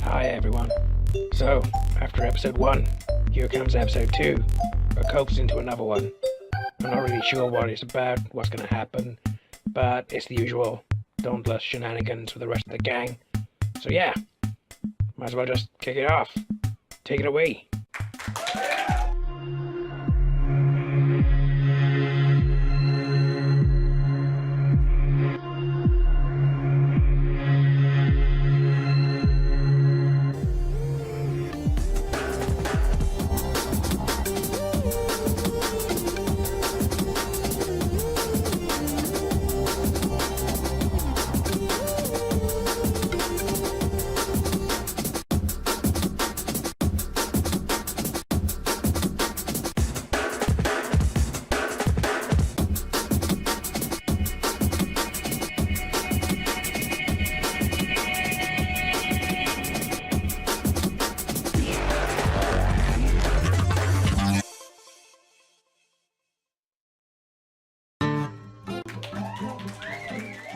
Hi everyone. So, after episode 1, here comes episode 2. We're coaxed into another one. I'm not really sure what it's about, what's going to happen, but it's the usual Dauntless shenanigans with the rest of the gang. So yeah, might as well just kick it off. Take it away.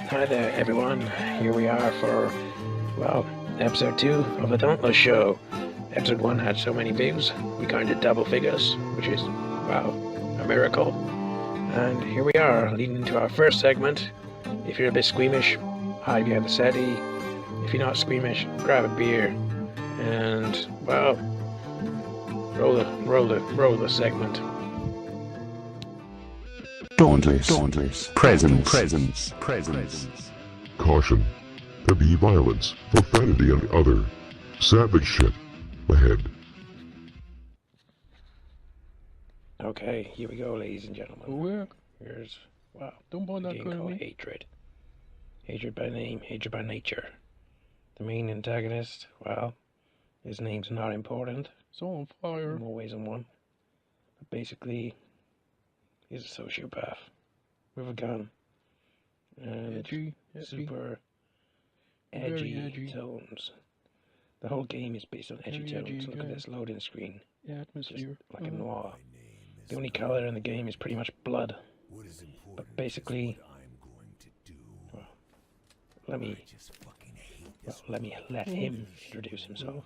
Hi there everyone, here we are for, well, episode 2 of the Dauntless Show. Episode 1 had so many views, we counted double figures, which is, wow, a miracle. And here we are, leading into our first segment. If you're a bit squeamish, hide behind the settee. If you're not squeamish, grab a beer. And, well, roll the segment. Dauntless. Presence. Caution. There be violence, profanity, and other savage shit ahead. Okay, here we go, ladies and gentlemen. Here's, wow, Don't buy a that game kind of called me. Hatred. Hatred by name, hatred by nature. The main antagonist, well, his name's not important. It's on fire. In more ways than one. But basically, he's a sociopath with a gun and Edgy. super Very edgy edgy. tones. The whole game is based on edgy Very tones. edgy, Look at yeah. this loading screen, Yeah, just atmosphere. like a noir. The only color in the game is pretty much blood. But basically, well, let him introduce himself.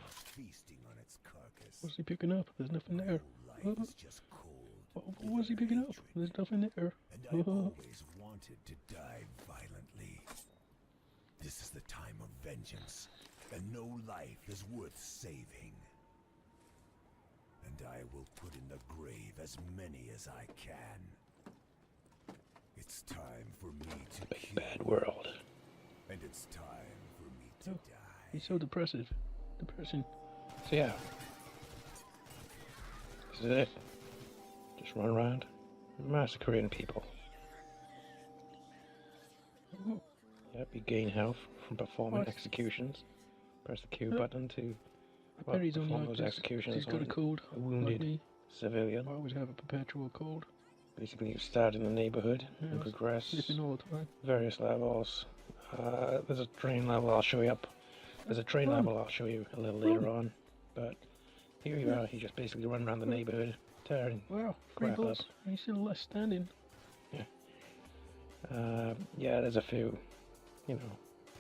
What's he picking up? There's nothing there. What's he picking up? There's nothing there. And I always wanted to die violently. This is the time of vengeance, and no life is worth saving. And I will put in the grave as many as I can. It's time for me to Big kill, bad world. and it's time for me to Oh. die. He's so depressive. Depressing. So yeah, this is it. Just run around, massacring people. Yep, you gain health from performing What? executions. Press the Q Huh? button to I bet he's only perform like those this. executions He's got a on cold. a wounded Like me. civilian. I always have a perpetual cold. Basically, you start in the neighborhood and Yes. progress Sniffing all the time. various levels. There's a train level I'll show you up. There's a train Fun. level I'll show you a little later on. But here you are. You just basically run around the neighborhood, tearing Wow, crap creep up. up. He's still left standing. Yeah, there's a few, you know,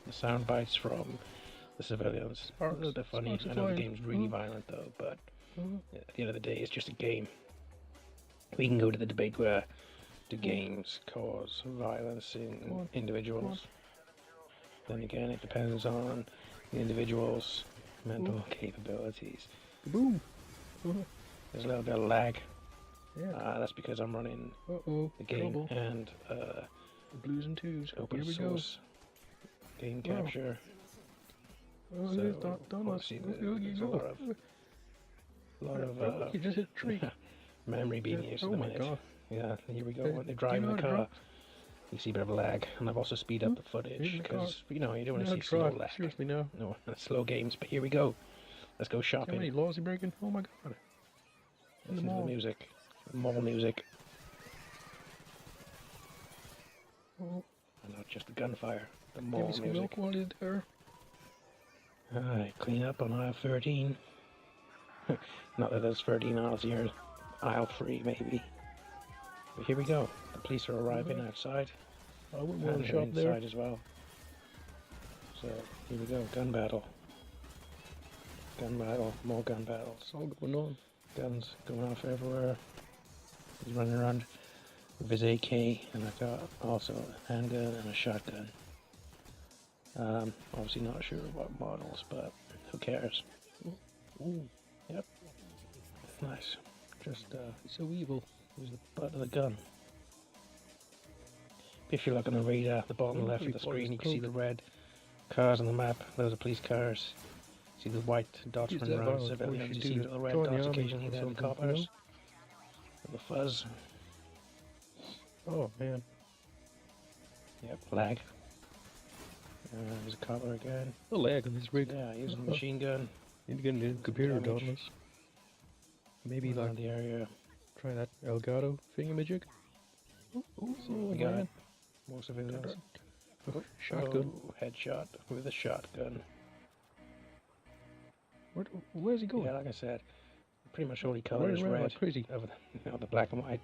the sound bites from the civilians. A little bit funny. Sparks I are know the flying. game's really Mhm. violent though, but Uh, at the end of the day, it's just a game. We can go to the debate where do games cause violence in Go on. individuals. Then again, it depends on the individual's mental capabilities. Boom. There's a little bit of lag. Yeah. That's because I'm running Uh-oh. the game Trouble. and The blues and twos. open Here we go. source game Wow. capture. Oh, So, there's Dauntless. obviously, Look, you there's a go. lot of You just hit a tree. memory being used at Oh the my minute. god. Yeah, here we go. Hey, When they're do you driving know the how to car, drive? you see a bit of a lag, and I've also speed up the footage in the car. because you know you don't want No, to see slow drive. lag. Seriously, no. No, slow games. But here we go. Let's go How many shopping. laws he breaking? Oh my god. In Listen the to the mall. music, mall music, Oh, and not just the gunfire. The give mall me some music. milk while he's there. Alright, clean up on aisle 13. Not that there's 13 aisles here. Aisle 3, maybe. But here we go. The police are arriving outside. I wouldn't And want to they're shop inside there. as well. So here we go, gun battle. Gun battle, more gun battles. All going on. Guns going off everywhere. He's running around with his AK, and I've got also a handgun and a shotgun. Obviously not sure what models, but who cares? Ooh, yep. Nice. Just so evil. There's the butt of the gun. If you're looking to read at the bottom left of the screen, you can see the red cars on the map. Those are police cars. See the white dots running around civilians. You see the little red dots occasionally there, the coppers. The fuzz. Oh man. Yep, lag. There's a copper again. The lag on this rig. Yeah, using a machine gun. Need to get into the computer, Dauntless. Maybe Around like the area. try that Elgato thingamajig. Ooh, we got it. More civilians. Shotgun. Oh, headshot with a shotgun. Where's he going? Yeah, like I said, pretty much only color Running is around red. like crazy. Over the black and white.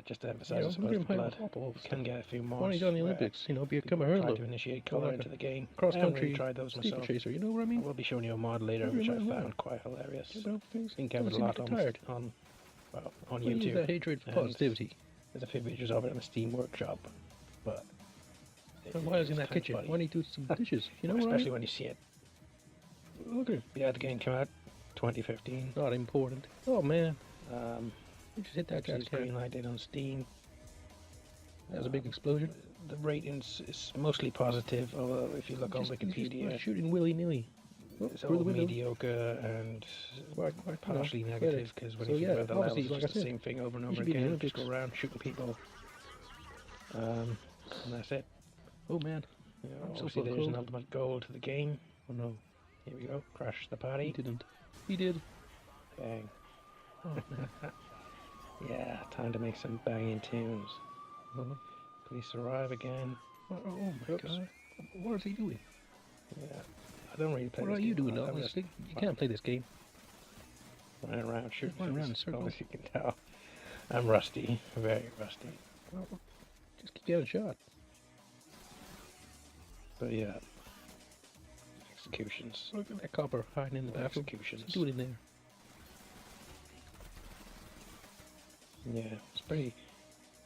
Just to emphasize, I suppose, the blood. You can get a few more. Why don't you go in the Olympics? You know, become a Try hurdler. to initiate color into the game. Cross I haven't country really tried those myself. steeplechaser. You know what I I mean? will be showing you a mod later, which I found quite hilarious. I think I have a lot on YouTube. That hatred for and positivity. There's a few videos of it in the Steam Workshop, but And why is he in that kind of kitchen? funny. Why don't he do some dishes? You know what I especially mean? when you see it. Look at him. Yeah, the game came out 2015. Not important. Oh man. You just hit that Actually, guy's it's head. green lighted on Steam. That was a big explosion. The ratings is mostly positive, although if you look on Wikipedia, shooting willy-nilly. it's through all the window. mediocre and Quite, partially you know, negative, because when So, you think yeah, about the levels, obviously, it's like just I the said, same thing over and you over should be in the again, just Olympics. go around shooting people. And that's it. Oh man. You know, I'm so obviously there's an cold. ultimate goal to the game. Oh no. Here we go, crash the He party. didn't. He did. Bang. Oh man. Yeah, time to make some banging tunes. Uh-huh. Police arrive again. Oh my god. What is he doing? Yeah, I don't really play What this are you game doing, a lot. I'm Dauntless? just You can't play this game. running around shooting Running around in things, circles. as you can tell. I'm rusty, very rusty. Well, just keep getting shot. But yeah, executions. Look at that copper hiding in the bathroom. Executions. Do it in there. Yeah, it's pretty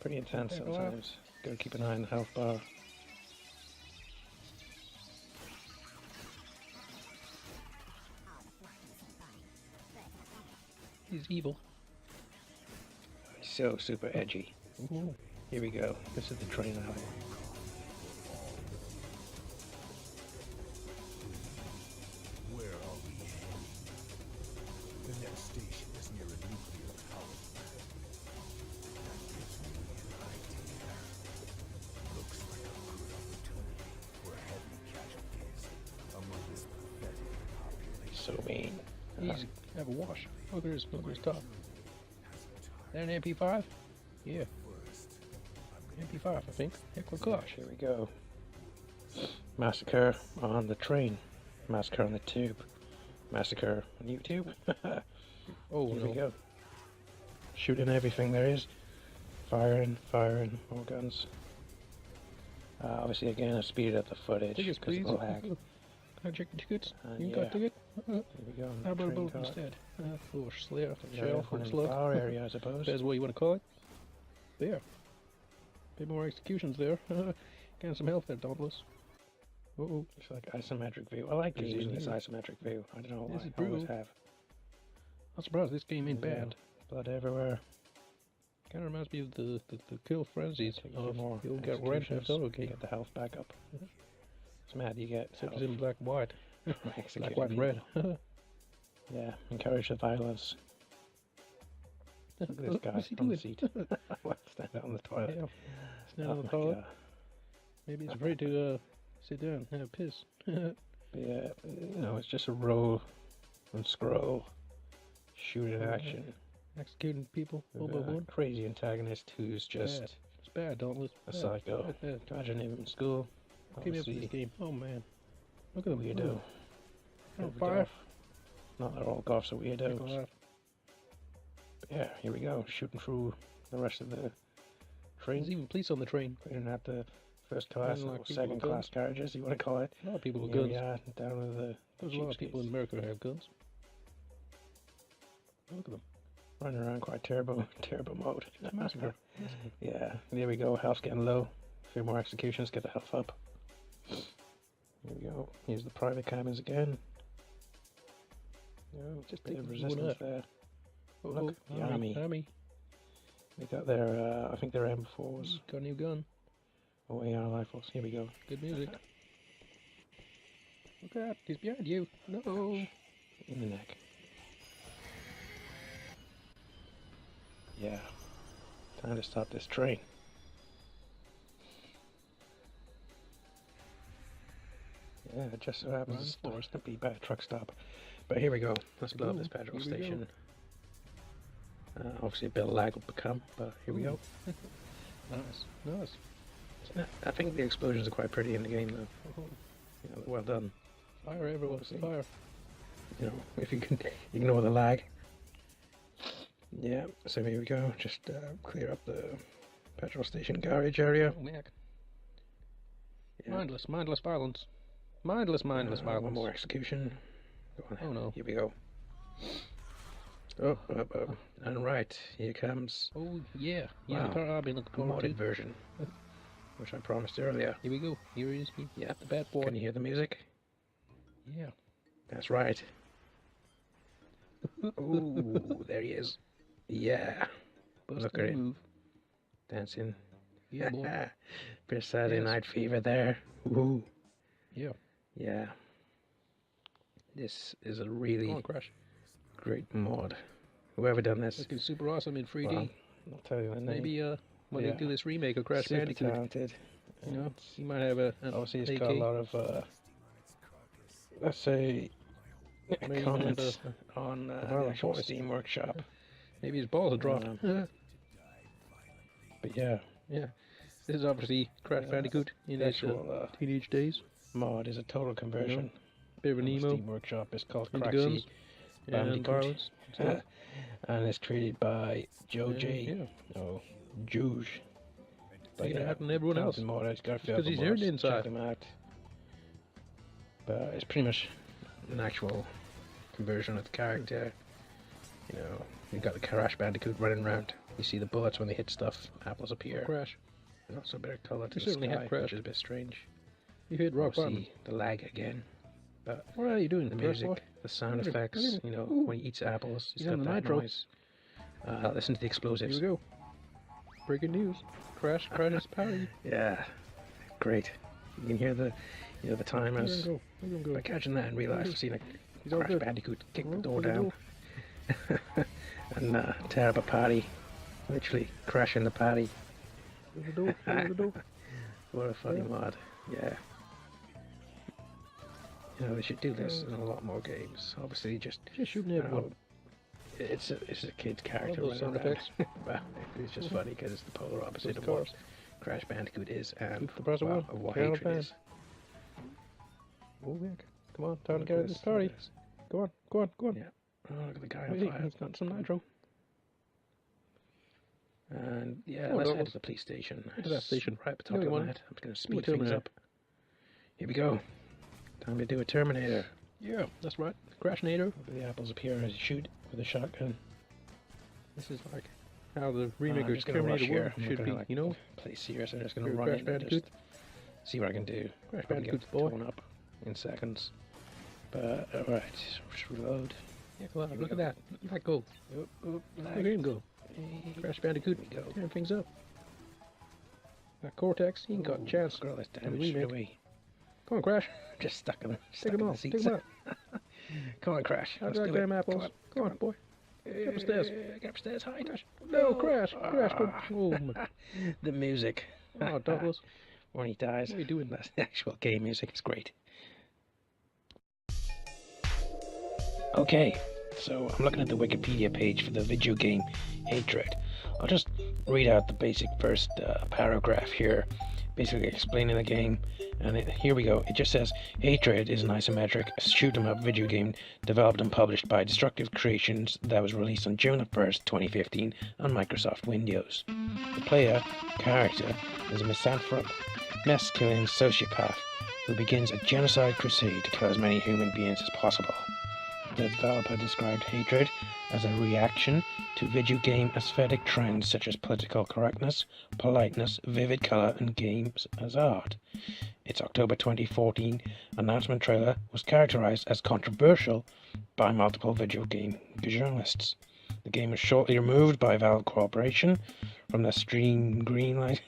intense Take a while. sometimes. Gotta keep an eye on the health bar. He's evil. So super edgy. Ooh. Here we go. This is the train alley. Where are we heading? The next station is near a nuclear power plant. That gives me an idea. Looks like a good opportunity for heavy casualties among this pathetic population. So mean. Easy. Have a wash. Look at his top. That an MP5? Yeah. MP5, I think. Heck with gosh. Here we go. Massacre on the train. Massacre on the tube. Massacre on YouTube. Oh Here no. we go. Shooting everything there is. Firing, more guns. Obviously, again, I speeded up the footage Tickets, because of please. the lag. Can I check your tickets? You Yeah. got a ticket? Here we go. How about a train boat car. instead? For Slayer, Yeah, Shell, for one in Slug. our area, I suppose. That's what you want to call it? There. Bit more executions there. Getting some health there, Dauntless. Uh-oh. It's like isometric view. I like Is it using this here? isometric view. I don't know why. This is I always brutal. have. I'm surprised this game ain't Yeah. bad. Blood everywhere. Kind of reminds me of the kill frenzies Take a few of more You'll Get Red executions. Auto game. Get the health back up. It's mad. You get Except it's health. in black, white. Executing Black, white, and people. red. Yeah, encourage the violence. Look at this guy What's he on the doing? seat. Stand on the toilet. Yeah. Stand on the my toilet. God. Maybe he's afraid to sit down and have a piss. But yeah, you know, it's just a roll and scroll, shoot in action. Executing people one With by a one. crazy antagonist who's just Bad. It's bad, Dauntless. a Bad. psycho. Bad, bad. Imagine him in school. Keep me up to this Obviously, game. Oh man. Look at the weirdo. Oh, Every fire. goth. Not that all goths are weirdos. Nikolai. But yeah, here we go, shooting through the rest of the train. There's even police on the train. We didn't have to first class Kinda or like people second with class carriages, you want to call it. A lot of people with Here guns. we are, down with the There's a lot of people in America who have guns. Look at them. running around quite terrible mode. Massacre. Yeah, there we go. Health's getting low. A few more executions, get the health up. Here we go. Here's the private cabins again. No, Just bit take of one resistance up. there. Oh, Look, the army. Army. They got their, I think their M4s. Got a new gun. Oh, AR rifles. Here we go. Good music. Look at that. He's behind you. No. In the neck. Yeah. Time to stop this train. Yeah, it just so happens it's forced to be by a truck stop. But here we go. Let's blow up this petrol Here we go. station. Obviously a bit of lag will become, but here we go. Nice. I think the explosions are quite pretty in the game though. You know, well done. Fire everywhere. Obviously. Fire. You know, if you can ignore the lag. Yeah, so here we go. Just clear up the petrol station garage area. Oh, Mac. Yeah. Mindless violence. Mindless violence. One more execution. Go on. Oh no. Here we go. Up. And right, here comes Oh yeah. Yeah, Wow. the car I've been looking a forward to. modded version, which I promised earlier. Here we go. Here is he. Yeah. The bad boy. Can you hear the music? Yeah. That's right. Ooh, there he is. Yeah. Look at him. Move. Dancing. Yeah, boy. Bit of Saturday Yes. Night Fever there. Ooh. Yeah. Yeah. This is a Come really on, Crash. great mod. Whoever done this, Looking super awesome in 3D. well, I'll tell you the name. Maybe when Yeah. they do this remake of Crash Super Bandicoot, talented. you know, you might have an Obviously, it's AK. got a lot of, let's say, Maybe comments even on the violent actual voice. Steam Workshop. Maybe his balls are dropped. But yeah, Yeah. This is obviously Crash Bandicoot in the his actual teenage days. mod is a total conversion. Bit of an The emo. Steam Workshop is called Into Craxy guns and Bandicoot. violence. And it's created by Joe Yeah, J. yeah. Oh, Juge. Taking it out on everyone else. It's got a few 'cause other he's earned mods. inside. Check them out. But it's pretty much an actual conversion of the character. You know, you've got the Crash Bandicoot running around. You see the bullets when they hit stuff. Apples appear. Crash. There's also a bit of color to You the certainly sky, have Crash. which is a bit strange. You hit rock bottom. See the lag again. But What are you doing, the Crash boy? music, the sound Look at him, effects, look at you know, Ooh. when he eats apples, he's He's on got the that nitro. noise. Listen to the Here explosives. we go. Breaking news. Crash's party. Yeah, great. You can hear the, you know, the Let timers. him go. Let him go. By catching that in real life, I've seen a He's all Crash good. Bandicoot kick the Well, door there you down and tear up a party. Literally crashing the party. Close the door. Close the door. What a funny Yeah. mod. Yeah. You know, they should do this in a lot more games. Obviously, just Just shooting you everyone. know, it's a kid's character. those running sound around. effects. Well, it's just funny because it's the polar opposite Those of what cars. Crash Bandicoot is and Keep the pressure well, on. of what Carry on hatred fast. is. Oh, heck. Come on, time to Look get at out of this party. look at this. Go on, go on, go on. Yeah. Oh, look at the guy on Hey, fire. he's got some nitro. And yeah, Oh, let's that head was- to the police station. Head to that station. Right at the No, top you of the won't. night. I'm just going to You speed won't things Terminator. up. Here we go. Time to do a Terminator. Yeah, that's right. Crashnator. Look at the apples appear as you shoot with a shotgun. This is like how the I'm remake of just gonna rush Terminator here. 1 I'm not should gonna, be, like, you know? Place here, so I'm just going to Here, run Crash in and Bandicoot. just see what I can do. Crash Probably get Bandicoot's boy. torn up in seconds. But alright, just reload. Yeah, come on, Here we look at go. that. Look at that go. Look at him go. Crash Bandicoot. Here we go. Tearing things up. That Cortex, he ain't got a chance. Look at all this the damage straight remake. away. Come on, Crash. Just stuck in, Take stuck him in the out. Take seats. him out. Come on, Crash. How'd Let's you do like it. them apples? Come on, boy. Get up the stairs. Get upstairs. Hide. No, Crash. Crash, go. Ah. Oh, my. The music. Oh, Douglas. When he dies. What are you doing? That's the actual game music. It's great. Okay, so I'm looking at the Wikipedia page for the video game Hatred. I'll just read out the basic first paragraph here, basically explaining the game. And here we go. It just says, Hatred is an isometric shoot-'em-up video game developed and published by Destructive Creations that was released on June 1st, 2015 on Microsoft Windows. The player character is a misanthrope mess-killing sociopath who begins a genocide crusade to kill as many human beings as possible. The developer described Hatred as a reaction to video game aesthetic trends such as political correctness, politeness, vivid color, and games as art. Its October 2014 announcement trailer was characterized as controversial by multiple video game journalists. The game was shortly removed by Valve Corporation from the Steam Greenlight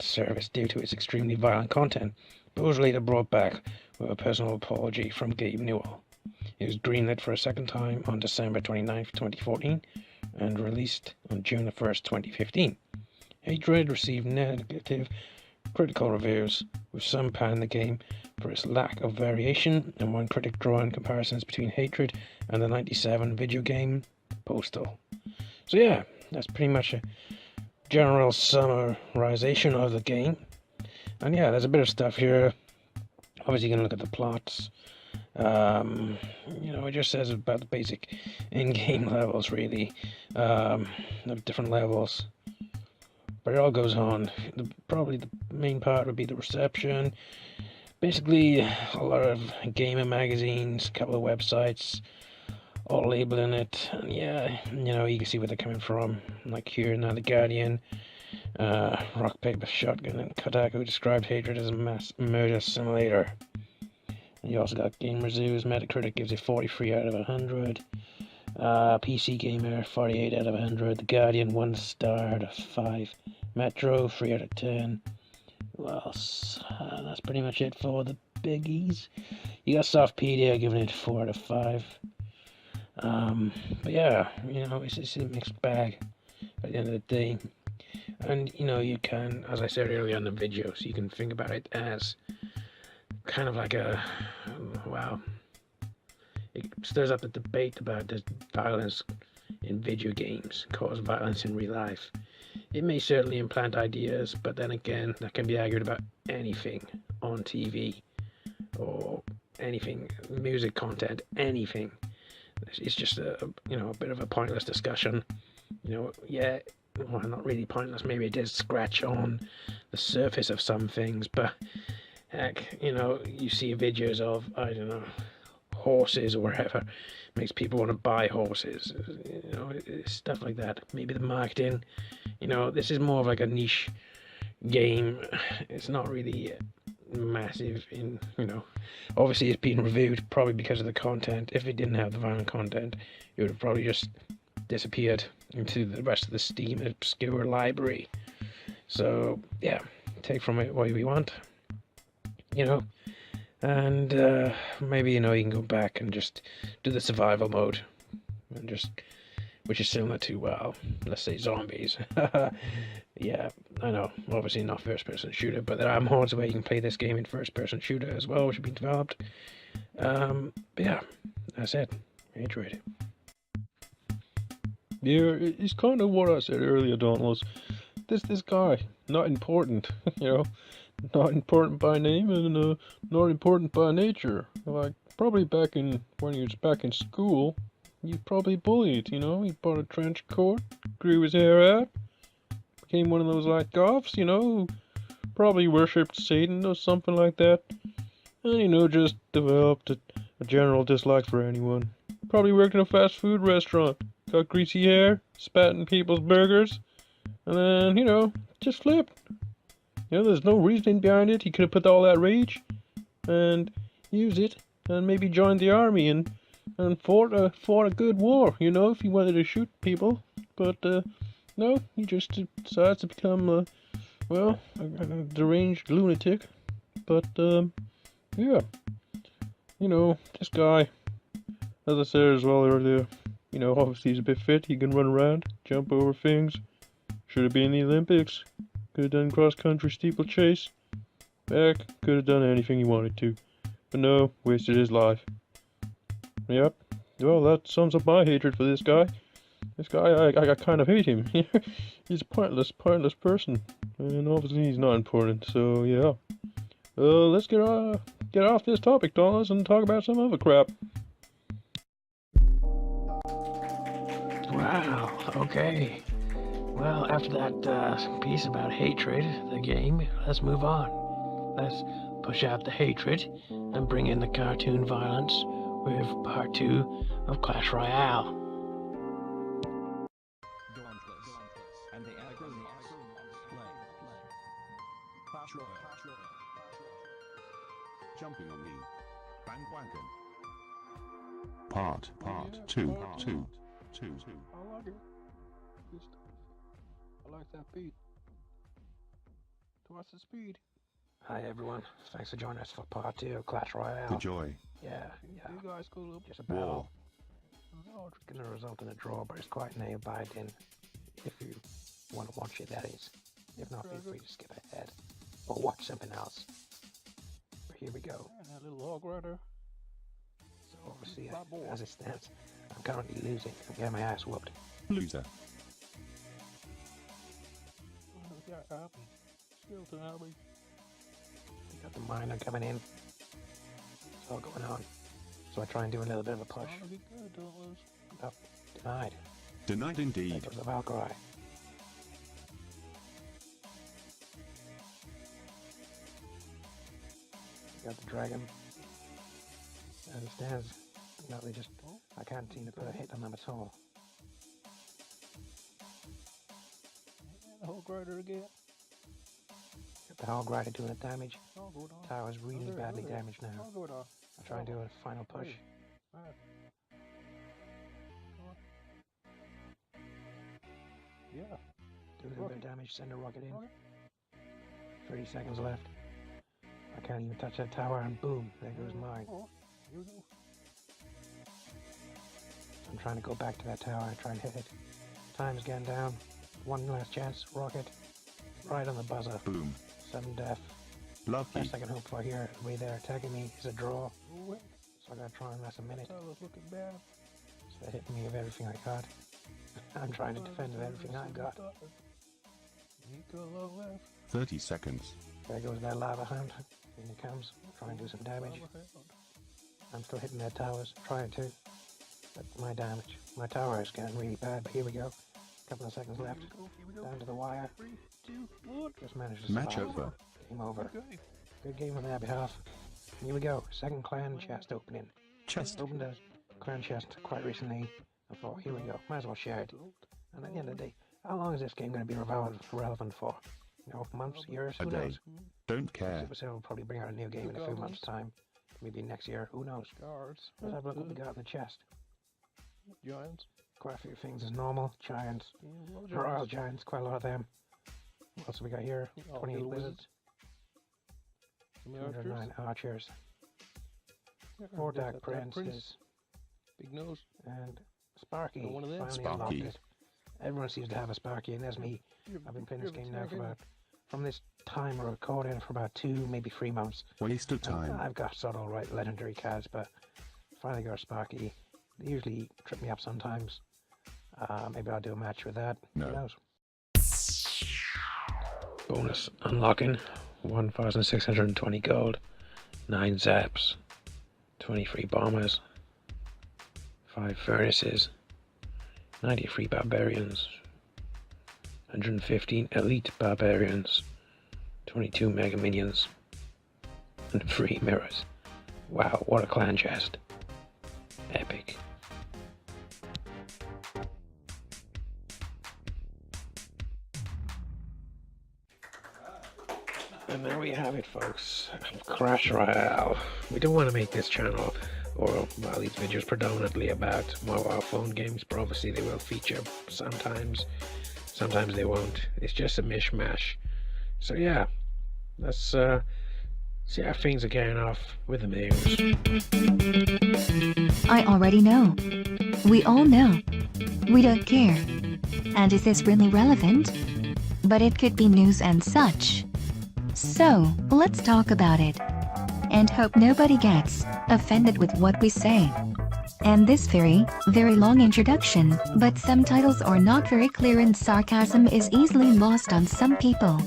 service due to its extremely violent content, but was later brought back with a personal apology from Gabe Newell. It was greenlit for a second time on December 29, 2014, and released on June 1st, 2015. Hatred received negative critical reviews, with some panning the game for its lack of variation, and one critic drawing comparisons between Hatred and the '97 video game Postal. So yeah, that's pretty much a general summarization of the game. And yeah, there's a bit of stuff here. Obviously, you can look at the plots. It just says about the basic in-game levels, really. The different levels. But it all goes on. Probably the main part would be the reception. Basically, a lot of gaming magazines, a couple of websites, all labeling it. And yeah, you can see where they're coming from. Like here, now The Guardian, Rock, Paper, Shotgun, and Kotaku described Hatred as a mass murder simulator. And you also got Game Reviews. Metacritic gives it 43 out of 100. PC Gamer 48 out of 100. The Guardian 1 star out of 5. Metro 3 out of 10. Well, that's pretty much it for the biggies. You got Softpedia giving it 4 out of 5. But yeah, it's a mixed bag at the end of the day. And you can, as I said earlier on the video, so you can think about it as kind of like it stirs up the debate about does violence in video games cause violence in real life. It may certainly implant ideas, but then again, that can be argued about anything on TV or anything, music content, anything. It's just a bit of a pointless discussion. Well, not really pointless. Maybe it does scratch on the surface of some things, but heck, you see videos of, I don't know, horses or whatever, makes people want to buy horses, stuff like that. Maybe the marketing, this is more of like a niche game. It's not really massive in, obviously it's being reviewed probably because of the content. If it didn't have the violent content, it would have probably just disappeared into the rest of the Steam obscure library. So yeah, take from it what we want. And maybe you can go back and just do the survival mode, and which is similar to let's say zombies. Yeah, I know, obviously not first-person shooter, but there are mods where you can play this game in first-person shooter as well, which have been developed. But yeah, that's it. Hatred. Yeah, it's kind of what I said earlier, Dauntless. This guy, not important, not important by name and not important by nature. Like, probably when he was back in school, he probably bullied, he bought a trench coat, grew his hair out, became one of those like goths, who probably worshipped Satan or something like that, and just developed a general dislike for anyone. Probably worked in a fast food restaurant, got greasy hair, spat in people's burgers, and then, just flipped. There's no reasoning behind it. He could have put all that rage and used it, and maybe joined the army and fought a good war, if he wanted to shoot people. But no, he just decides to become a deranged lunatic. But yeah, this guy, as I said as well earlier, obviously he's a bit fit. He can run around, jump over things. Should have been in the Olympics. Could have done cross-country steeplechase. Heck, could have done anything he wanted to. But no, wasted his life. Yep. Well, that sums up my hatred for this guy. This guy, I kind of hate him. He's a pointless person. And obviously he's not important, so yeah. Let's get off this topic, Dauntless, and talk about some other crap. Wow, okay. Well, after that piece about hatred, the game, let's move on. Let's push out the hatred and bring in the cartoon violence with part 2 of Clash Royale. Dauntless and the Acronyms play Clash Royale. Jumping on the bandwagon. Part 2. I like it. Just, I like that beat. Twice the speed. Hi everyone, thanks for joining us for part 2 of Clash Royale. The joy. Yeah. You guys go up. Just a battle. Oh, It's going to result in a draw, but it's quite nail-biting if you want to watch it, that is. If not, feel free to skip ahead or watch something else. But here we go. that little hog rider. So obviously, as it stands, I'm currently losing. I'm getting my ass whooped. Loser. Yeah, happy. Skeleton happy. We got the miner coming in. It's all going on. So I try and do a little bit of a push. Oh, good, don't lose. Oh, denied. Denied There indeed. goes the Valkyrie. Got the dragon. As it stands, no, they just, I can't seem to put a hit on them at all. The hog rider again. Got the hog rider doing the damage. Oh, go down. Tower's really there, badly go there. damaged now. Oh, go down. I'll try and do a final push. Right. Yeah. Do a little bit of damage, send a rocket in. Okay. 30 seconds left. I can't even touch that tower and boom, there goes mine. Oh, here we go. I'm trying to go back to that tower and try and hit it. Time's getting down. One last chance, rocket. Right on the buzzer. Boom. Sudden death. Lucky. Best I can hope for here. The way they're attacking me is a draw. Oh, wait. So I gotta try and last a minute. Tower's looking bad. So they're hitting me with everything I got. I'm trying to defend with everything I got. You go low left. 30 seconds. There goes that lava hound. In he comes. Try and do some damage. I'm still hitting their towers. Trying to. But my damage. My tower is getting really bad. But here we go. Couple of seconds left. Here we go. Down to the wire. 3, 2, 1. Just managed to Match survive. over. Game over. Okay. Good game on their behalf. Here we go. Second clan chest opening. Chest. Opened a clan chest quite recently. I thought, here we go. Might as well share it. And at the end of the day, how long is this game going to be relevant for? You know, months, years? A Who day. knows? Don't care. Supercell will probably bring out a new game in a few months' time. Maybe next year. Who knows? Guards. Let's have a look what we got in the chest. Giants. Quite a few things as normal. Giants. Yeah, well, Royal giants. Quite a lot of them. What else have we got here? Oh, 28 little wizards. Some archers. 109 archers. Yeah, 4 that- dark that princes. Big nose. And Sparky. Got one of them? Finally Sparky. unlocked it. Everyone seems to have a Sparky, and there's me. I've been playing this game now for from this time of recording for about 2, maybe 3 months. Waste of And time. I've got sort of right legendary cards, but finally got a Sparky. They usually trip me up sometimes. Maybe I'll do a match with that. No. Who knows? Bonus unlocking 1,620 gold, 9 zaps, 23 bombers, 5 furnaces, 93 barbarians, 115 elite barbarians, 22 mega minions, and 3 mirrors. Wow, what a clan chest. Epic. And there we have it, folks. Crash Royale. We don't want to make this channel, or well, these videos predominantly about mobile phone games, but obviously they will feature sometimes. Sometimes they won't. It's just a mishmash. So yeah, let's see how things are getting off with the news. I already know. We all know. We don't care. And is this really relevant? But it could be news and such. So, let's talk about it. And hope nobody gets offended with what we say. And this very, very long introduction, but some titles are not very clear and sarcasm is easily lost on some people.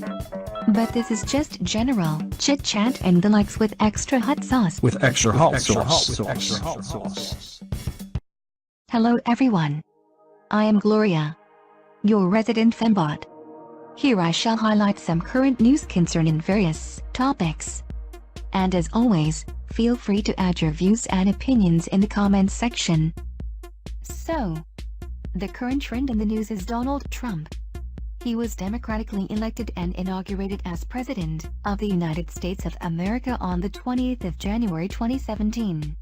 But this is just general chit-chat and the likes with extra hot sauce. With extra hot sauce. Hello everyone. I am Gloria. your resident fembot. Here I shall highlight some current news concerning various topics. And as always, feel free to add your views and opinions in the comments section. So, the current trend in the news is Donald Trump. He was democratically elected and inaugurated as President of the United States of America on the 20th of January 2017.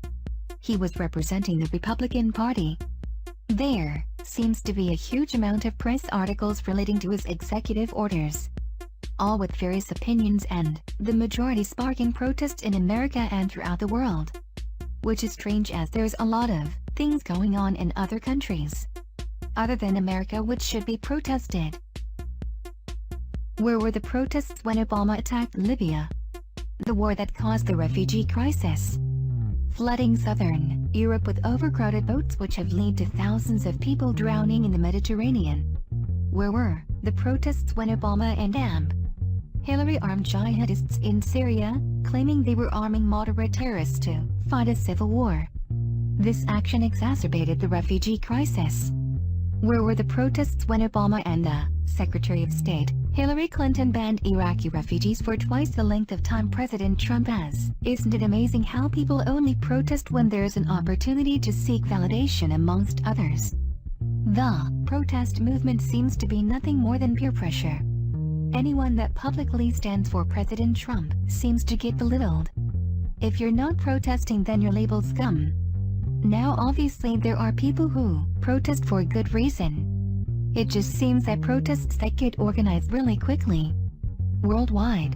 He was representing the Republican Party. There seems to be a huge amount of press articles relating to his executive orders, all with various opinions and the majority sparking protests in America and throughout the world. Which is strange as there's a lot of things going on in other countries other than America which should be protested. Where were the protests when Obama attacked Libya? The war that caused the refugee crisis, flooding southern Europe with overcrowded boats which have led to thousands of people drowning in the Mediterranean. Where were the protests when Obama and Hillary armed jihadists in Syria, claiming they were arming moderate terrorists to fight a civil war? This action exacerbated the refugee crisis. Where were the protests when Obama and the Secretary of State, Hillary Clinton, banned Iraqi refugees for twice the length of time President Trump has? Isn't it amazing how people only protest when there's an opportunity to seek validation amongst others? The protest movement seems to be nothing more than peer pressure. Anyone that publicly stands for President Trump seems to get belittled. If you're not protesting, then you're labeled scum. Now obviously there are people who protest for good reason. It just seems that protests that get organized really quickly, worldwide,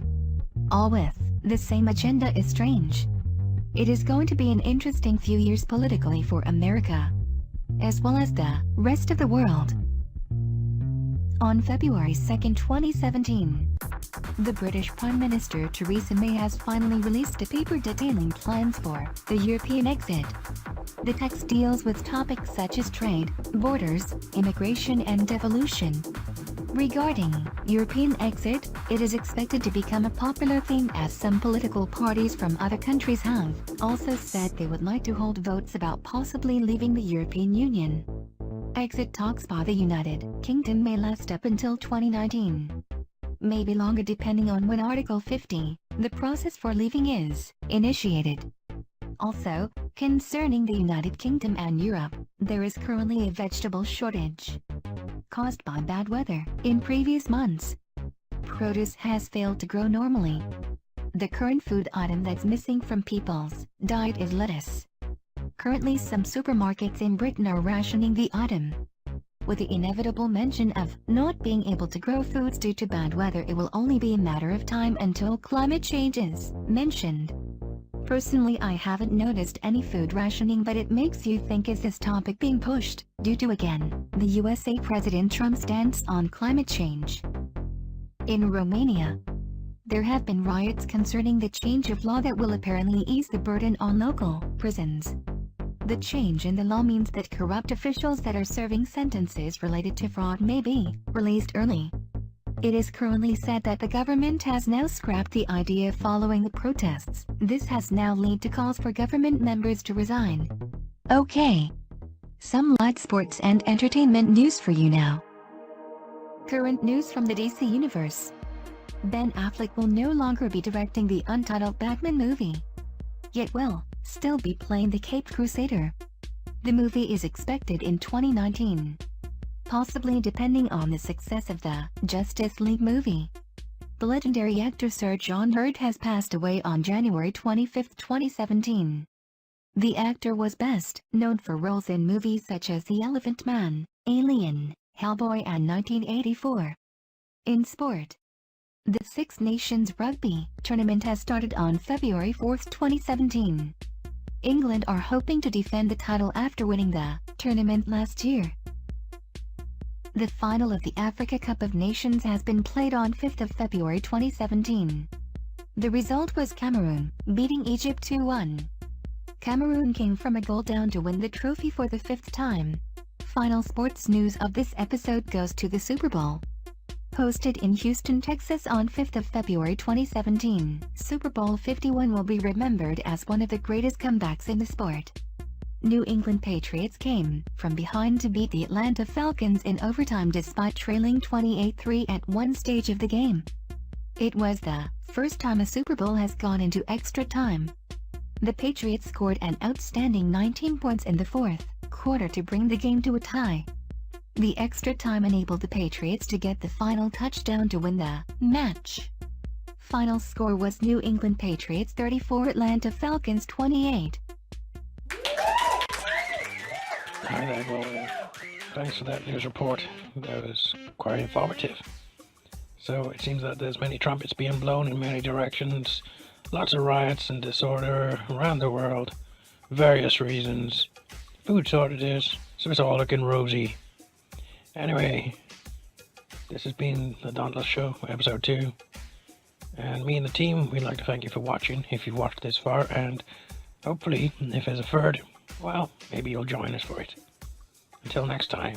all with the same agenda is strange. It is going to be an interesting few years politically for America, as well as the rest of the world. On February 2, 2017, the British Prime Minister Theresa May has finally released a paper detailing plans for the European exit. The text deals with topics such as trade, borders, immigration and devolution. Regarding European exit, it is expected to become a popular theme as some political parties from other countries have also said they would like to hold votes about possibly leaving the European Union. Exit talks by the United Kingdom may last up until 2019. Maybe longer depending on when Article 50, the process for leaving, is initiated. Also, concerning the United Kingdom and Europe, there is currently a vegetable shortage caused by bad weather in previous months. Produce has failed to grow normally. The current food item that's missing from people's diet is lettuce. Currently some supermarkets in Britain are rationing the item. With the inevitable mention of not being able to grow foods due to bad weather, it will only be a matter of time until climate change is mentioned. Personally, I haven't noticed any food rationing, but it makes you think, is this topic being pushed due to, again, the USA President Trump's stance on climate change? In Romania, there have been riots concerning the change of law that will apparently ease the burden on local prisons. The change in the law means that corrupt officials that are serving sentences related to fraud may be released early. It is currently said that the government has now scrapped the idea following the protests. This has now led to calls for government members to resign. Okay. Some light sports and entertainment news for you now. Current news from the DC Universe. Ben Affleck will no longer be directing the untitled Batman movie, yet will still be playing the Caped Crusader. The movie is expected in 2019, possibly depending on the success of the Justice League movie. The legendary actor Sir John Hurt has passed away on January 25, 2017. The actor was best known for roles in movies such as The Elephant Man, Alien, Hellboy and 1984. In sport, the Six Nations Rugby tournament has started on February 4, 2017. England are hoping to defend the title after winning the tournament last year. The final of the Africa Cup of Nations has been played on 5th of February 2017. The result was Cameroon beating Egypt 2-1. Cameroon came from a goal down to win the trophy for the 5th time. Final sports news of this episode goes to the Super Bowl. Hosted in Houston, Texas on 5th of February 2017, Super Bowl 51 will be remembered as one of the greatest comebacks in the sport. New England Patriots came from behind to beat the Atlanta Falcons in overtime despite trailing 28-3 at one stage of the game. It was the first time a Super Bowl has gone into extra time. The Patriots scored an outstanding 19 points in the fourth quarter to bring the game to a tie. The extra time enabled the Patriots to get the final touchdown to win the match. Final score was New England Patriots 34, Atlanta Falcons 28. Hi there, Gloria. Thanks for that news report. That was quite informative. So it seems that there's many trumpets being blown in many directions, lots of riots and disorder around the world, various reasons, food shortages, so it's all looking rosy. Anyway, this has been the Dauntless Show, episode 2. And me and the team, we'd like to thank you for watching, if you've watched this far, and hopefully, if there's a third, well, maybe you'll join us for it. Until next time.